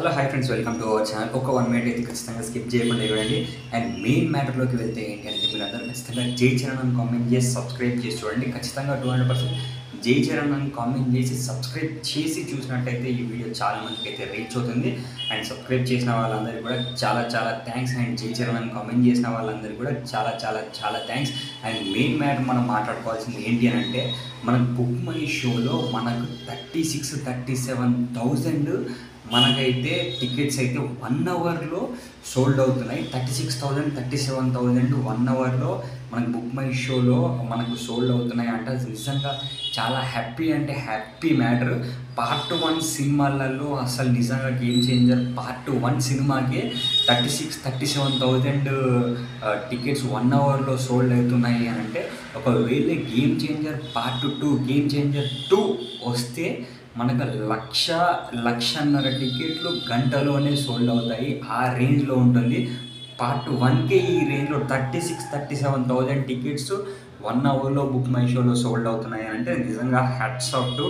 Hello hi friends, welcome to our channel. ఒక 1 minute అయితే ఖచ్చితంగా స్కిప్ చేయకుండా చూడండి. అండ్ మెయిన్ మ్యాటర్లోకి వెళ్తే ఏంటి అంటే, మీరు అందరూ ఖచ్చితంగా జై చరణ్ అని కామెంట్ చేసి సబ్స్క్రైబ్ చేసి చూడండి. ఖచ్చితంగా 200% జై చరణ్ అని కామెంట్ చేసి సబ్స్క్రైబ్ చేసి చూసినట్టయితే ఈ వీడియో చాలా మందికి అయితే రీచ్ అవుతుంది. అండ్ సబ్స్క్రైబ్ చేసిన వాళ్ళందరికీ కూడా చాలా చాలా థ్యాంక్స్. అండ్ జై చరణ్ అని కామెంట్ చేసిన వాళ్ళందరికీ కూడా చాలా చాలా చాలా థ్యాంక్స్. అండ్ మెయిన్ మ్యాటర్ మనం మాట్లాడుకోవాల్సింది ఏంటి అని అంటే, మనకు బుక్ మై షోలో మనకు 37,000 మనకైతే టికెట్స్ అయితే 1 అవర్లో సోల్డ్ అవుతున్నాయి. 36,000 37,000 1 అవర్లో మనకు బుక్ మై షోలో మనకు సోల్డ్ అవుతున్నాయి అంటే నిజంగా చాలా హ్యాపీ అంటే హ్యాపీ మ్యాటర్. పార్ట్ 1 సినిమాలలో అసలు నిజంగా గేమ్ చేంజర్. పార్ట్ 1 సినిమాకే 37,000 టికెట్స్ 1 అవర్లో సోల్డ్ అవుతున్నాయి అని అంటే, ఒకవేళ game changer part 2 game changer 2 వస్తే మనకు 1,00,000 టికెట్లు గంటలోనే సోల్డ్ అవుతాయి. ఆ రేంజ్లో ఉంటుంది. పార్ట్ 1కే ఈ రేంజ్లో 37,000 టికెట్స్ 1 అవర్లో బుక్ మై షోలో సోల్డ్ అవుతున్నాయి అంటే నిజంగా hats off to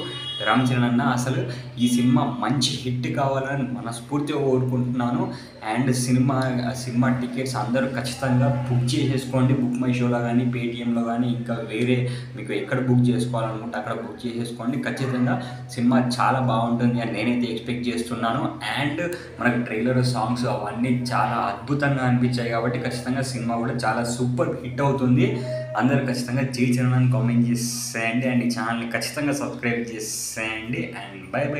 Ram Charan అన్న. అసలు ఈ సినిమా మంచి హిట్ కావాలని మనస్ఫూర్తిగా కోరుకుంటున్నాను. అండ్ సినిమా టికెట్స్ అందరూ ఖచ్చితంగా బుక్ చేసేసుకోండి. బుక్ మై షోలో కానీ, పేటిఎంలో కానీ, ఇంకా వేరే మీకు ఎక్కడ బుక్ చేసుకోవాలనుకుంటే అక్కడ బుక్ చేసేసుకోండి. ఖచ్చితంగా సినిమా చాలా బాగుంటుంది అని నేనైతే ఎక్స్పెక్ట్ చేస్తున్నాను. అండ్ మనకు ట్రైలర్, సాంగ్స్ అవన్నీ చాలా అద్భుతంగా అనిపించాయి కాబట్టి ఖచ్చితంగా సినిమా కూడా చాలా సూపర్ హిట్ అవుతుంది. అందరూ ఖచ్చితంగా జై చరణ్ అని కామెంట్ చేసేయండి. అండ్ ఈ ఛానల్ని ఖచ్చితంగా సబ్స్క్రైబ్ చేసేయండి. And by by.